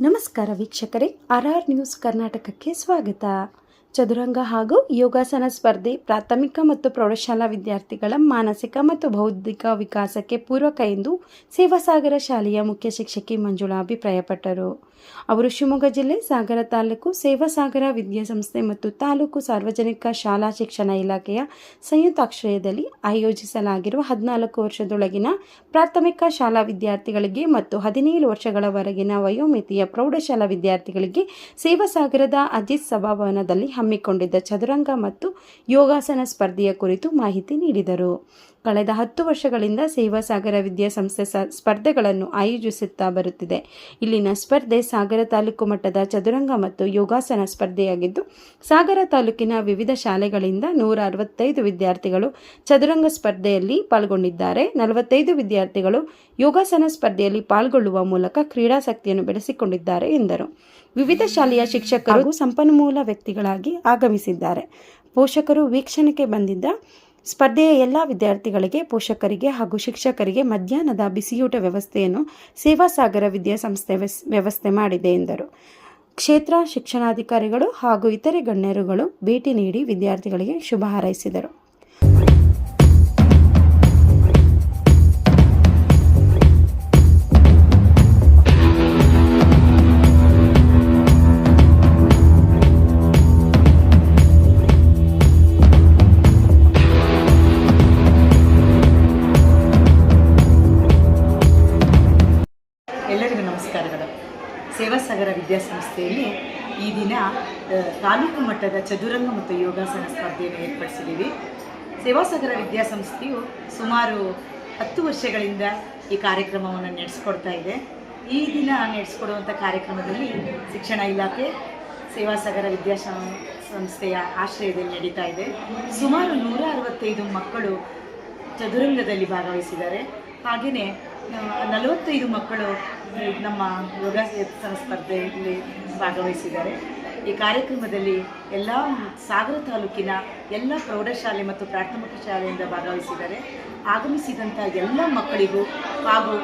ನಮಸ್ಕಾರ ವೀಕ್ಷಕರೇ, RR news ಕರ್ನಾಟಕಕ್ಕೆ ಸ್ವಾಗತ. ಚದುರಂಗ ಹಾಗೂ ಯೋಗಾಸನ ಸ್ಪರ್ಧೆ ಪ್ರಾಥಮಿಕ ಮತ್ತು ಪ್ರೌಢಶಾಲಾ ವಿದ್ಯಾರ್ಥಿಗಳ ಮಾನಸಿಕ ಮತ್ತು ಬೌದ್ಧಿಕ ವಿಕಾಸಕ್ಕೆ ಪೂರಕ ಎಂದು ಸೇವಾಸಾಗರ ಶಾಲೆಯ ಮುಖ್ಯ ಶಿಕ್ಷಕಿ ಮಂಜುಳಾ ಅಭಿಪ್ರಾಯಪಟ್ಟರು. ಅವರು ಶಿವಮೊಗ್ಗ ಜಿಲ್ಲೆ ಸಾಗರ ತಾಲೂಕು ಸೇವಾಸಾಗರ ವಿದ್ಯಾಸಂಸ್ಥೆ ಮತ್ತು ತಾಲೂಕು ಸಾರ್ವಜನಿಕ ಶಾಲಾ ಶಿಕ್ಷಣ ಇಲಾಖೆಯ ಸಂಯುಕ್ತಾಶ್ರಯದಲ್ಲಿ ಆಯೋಜಿಸಲಾಗಿರುವ 14 ವರ್ಷದೊಳಗಿನ ಪ್ರಾಥಮಿಕ ಶಾಲಾ ವಿದ್ಯಾರ್ಥಿಗಳಿಗೆ ಮತ್ತು 17 ವರ್ಷಗಳವರೆಗಿನ ವಯೋಮಿತಿಯ ಪ್ರೌಢಶಾಲಾ ವಿದ್ಯಾರ್ಥಿಗಳಿಗೆ ಸೇವಾಸಾಗರದ ಅಜಿತ್ ಸಭಾಭವನದಲ್ಲಿ ಹಮ್ಮಿಕೊಂಡಿದ್ದ ಚದುರಂಗ ಮತ್ತು ಯೋಗಾಸನ ಸ್ಪರ್ಧೆಯ ಕುರಿತು ಮಾಹಿತಿ ನೀಡಿದರು. ಕಳೆದ 10 ವರ್ಷಗಳಿಂದ ಸೇವಾಸಾಗರ ವಿದ್ಯಾಸಂಸ್ಥೆ ಸ್ಪರ್ಧೆಗಳನ್ನು ಆಯೋಜಿಸುತ್ತಾ ಬರುತ್ತಿದೆ. ಇಲ್ಲಿನ ಸ್ಪರ್ಧೆ ಸಾಗರ ತಾಲೂಕು ಮಟ್ಟದ ಚದುರಂಗ ಮತ್ತು ಯೋಗಾಸನ ಸ್ಪರ್ಧೆಯಾಗಿದ್ದು, ಸಾಗರ ತಾಲೂಕಿನ ವಿವಿಧ ಶಾಲೆಗಳಿಂದ 165 ವಿದ್ಯಾರ್ಥಿಗಳು ಚದುರಂಗ ಸ್ಪರ್ಧೆಯಲ್ಲಿ ಪಾಲ್ಗೊಂಡಿದ್ದಾರೆ. 45 ವಿದ್ಯಾರ್ಥಿಗಳು ಯೋಗಾಸನ ಸ್ಪರ್ಧೆಯಲ್ಲಿ ಪಾಲ್ಗೊಳ್ಳುವ ಮೂಲಕ ಕ್ರೀಡಾಸಕ್ತಿಯನ್ನು ಬೆಳೆಸಿಕೊಂಡಿದ್ದಾರೆ ಎಂದರು. ವಿವಿಧ ಶಾಲೆಯ ಶಿಕ್ಷಕರು ಹಾಗೂ ಸಂಪನ್ಮೂಲ ವ್ಯಕ್ತಿಗಳಾಗಿ ಆಗಮಿಸಿದ್ದಾರೆ. ಪೋಷಕರು ವೀಕ್ಷಣೆಗೆ ಬಂದಿದ್ದ ಸ್ಪರ್ಧೆಯ ಎಲ್ಲ ವಿದ್ಯಾರ್ಥಿಗಳಿಗೆ, ಪೋಷಕರಿಗೆ ಹಾಗೂ ಶಿಕ್ಷಕರಿಗೆ ಮಧ್ಯಾಹ್ನದ ಬಿಸಿಯೂಟ ವ್ಯವಸ್ಥೆಯನ್ನು ಸೇವಾಸಾಗರ ವಿದ್ಯಾಸಂಸ್ಥೆ ವ್ಯವಸ್ಥೆ ಮಾಡಿದೆ ಎಂದರು. ಕ್ಷೇತ್ರ ಶಿಕ್ಷಣಾಧಿಕಾರಿಗಳು ಹಾಗೂ ಇತರೆ ಗಣ್ಯರುಗಳು ಭೇಟಿ ನೀಡಿ ವಿದ್ಯಾರ್ಥಿಗಳಿಗೆ ಶುಭ ಹಾರೈಸಿದರು. ಎಲ್ಲರಿಗೂ ನಮಸ್ಕಾರಗಳು. ಸೇವಾಸಾಗರ ವಿದ್ಯಾಸಂಸ್ಥೆಯಲ್ಲಿ ಈ ದಿನ ತಾಲೂಕು ಮಟ್ಟದ ಚದುರಂಗ ಮತ್ತು ಯೋಗಾಸನ ಸ್ಪರ್ಧೆಯನ್ನು ಏರ್ಪಡಿಸಿದ್ದೀವಿ. ಸೇವಾಸಾಗರ ವಿದ್ಯಾಸಂಸ್ಥೆಯು ಸುಮಾರು 10 ವರ್ಷಗಳಿಂದ ಈ ಕಾರ್ಯಕ್ರಮವನ್ನು ನಡೆಸ್ಕೊಡ್ತಾ ಇದೆ. ಈ ದಿನ ನಡೆಸ್ಕೊಡುವಂಥ ಕಾರ್ಯಕ್ರಮದಲ್ಲಿ ಶಿಕ್ಷಣ ಇಲಾಖೆ ಸೇವಾಸಾಗರ ವಿದ್ಯಾಸಂಸ್ಥೆಯ ಆಶ್ರಯದಲ್ಲಿ ನಡೀತಾ ಇದೆ. ಸುಮಾರು 165 ಮಕ್ಕಳು ಚದುರಂಗದಲ್ಲಿ ಭಾಗವಹಿಸಿದ್ದಾರೆ. ಹಾಗೆಯೇ 45 ಮಕ್ಕಳು ನಮ್ಮ ಯೋಗಾಸನ ಸ್ಪರ್ಧೆಯಲ್ಲಿ ಭಾಗವಹಿಸಿದ್ದಾರೆ. ಈ ಕಾರ್ಯಕ್ರಮದಲ್ಲಿ ಎಲ್ಲ ಸಾಗರ ತಾಲೂಕಿನ ಎಲ್ಲ ಪ್ರೌಢಶಾಲೆ ಮತ್ತು ಪ್ರಾಥಮಿಕ ಶಾಲೆಯಿಂದ ಭಾಗವಹಿಸಿದ್ದಾರೆ. ಆಗಮಿಸಿದಂಥ ಎಲ್ಲ ಮಕ್ಕಳಿಗೂ ಹಾಗೂ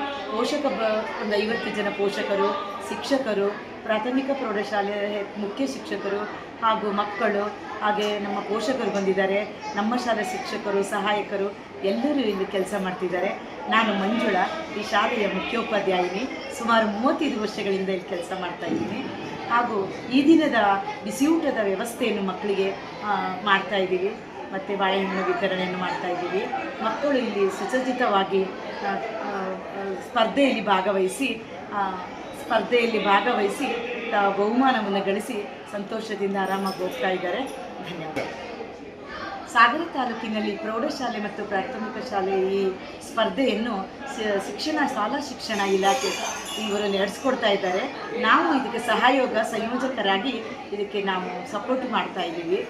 ಒಂದು 50 ಜನ ಪೋಷಕರು, ಶಿಕ್ಷಕರು, ಪ್ರಾಥಮಿಕ ಪ್ರೌಢಶಾಲೆ ಮುಖ್ಯ ಶಿಕ್ಷಕರು ಹಾಗೂ ಮಕ್ಕಳು, ಹಾಗೆ ನಮ್ಮ ಪೋಷಕರು ಬಂದಿದ್ದಾರೆ. ನಮ್ಮ ಶಾಲಾ ಶಿಕ್ಷಕರು, ಸಹಾಯಕರು ಎಲ್ಲರೂ ಇಲ್ಲಿ ಕೆಲಸ ಮಾಡ್ತಿದ್ದಾರೆ. ನಾನು ಮಂಜುಳಾ, ಈ ಶಾಲೆಯ ಮುಖ್ಯೋಪಾಧ್ಯಾಯಿನಿ. ಸುಮಾರು 35 ವರ್ಷಗಳಿಂದ ಇಲ್ಲಿ ಕೆಲಸ ಮಾಡ್ತಾಯಿದ್ದೀನಿ. ಹಾಗೂ ಈ ದಿನದ ಬಿಸಿಯೂಟದ ವ್ಯವಸ್ಥೆಯನ್ನು ಮಕ್ಕಳಿಗೆ ಮಾಡ್ತಾಯಿದ್ದೀವಿ ಮತ್ತು ಬಾಳೆಹಣ್ಣು ವಿತರಣೆಯನ್ನು ಮಾಡ್ತಾಯಿದ್ದೀವಿ. ಮಕ್ಕಳು ಇಲ್ಲಿ ಸುಸಜ್ಜಿತವಾಗಿ ಸ್ಪರ್ಧೆಯಲ್ಲಿ ಭಾಗವಹಿಸಿ ಬಹುಮಾನವನ್ನು ಗಳಿಸಿ ಸಂತೋಷದಿಂದ ಆರಾಮಾಗಿ ಹೋಗ್ತಾ ಇದ್ದಾರೆ. ಧನ್ಯವಾದ. ಸಾಗರ ತಾಲೂಕಿನಲ್ಲಿ ಪ್ರೌಢಶಾಲೆ ಮತ್ತು ಪ್ರಾಥಮಿಕ ಶಾಲೆ ಈ ಸ್ಪರ್ಧೆಯನ್ನು ಶಾಲಾ ಶಿಕ್ಷಣ ಇಲಾಖೆ ಇವರು ನಡೆಸ್ಕೊಡ್ತಾ ಇದ್ದಾರೆ. ನಾವು ಇದಕ್ಕೆ ಸಂಯೋಜಕರಾಗಿ ಇದಕ್ಕೆ ನಾವು ಸಪೋರ್ಟ್ ಮಾಡ್ತಾ ಇದ್ದೀವಿ.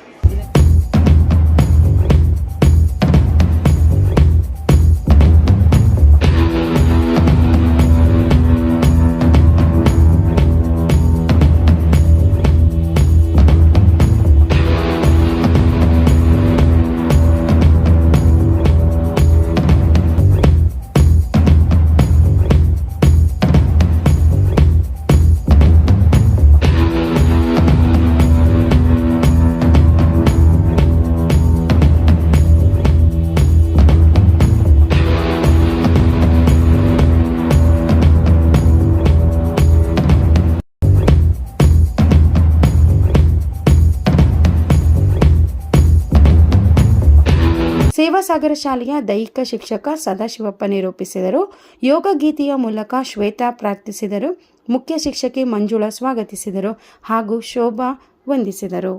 ಸೇವಾಸಾಗರ ಶಾಲೆಯ ದೈಹಿಕ ಶಿಕ್ಷಕ ಸದಾಶಿವಪ್ಪ ನಿರೂಪಿಸಿದರು. ಯೋಗ ಗೀತೆಯ ಮೂಲಕ ಶ್ವೇತಾ ಪ್ರಾರ್ಥಿಸಿದರು. ಮುಖ್ಯ ಶಿಕ್ಷಕಿ ಮಂಜುಳಾ ಸ್ವಾಗತಿಸಿದರು ಹಾಗೂ ಶೋಭಾ ವಂದಿಸಿದರು.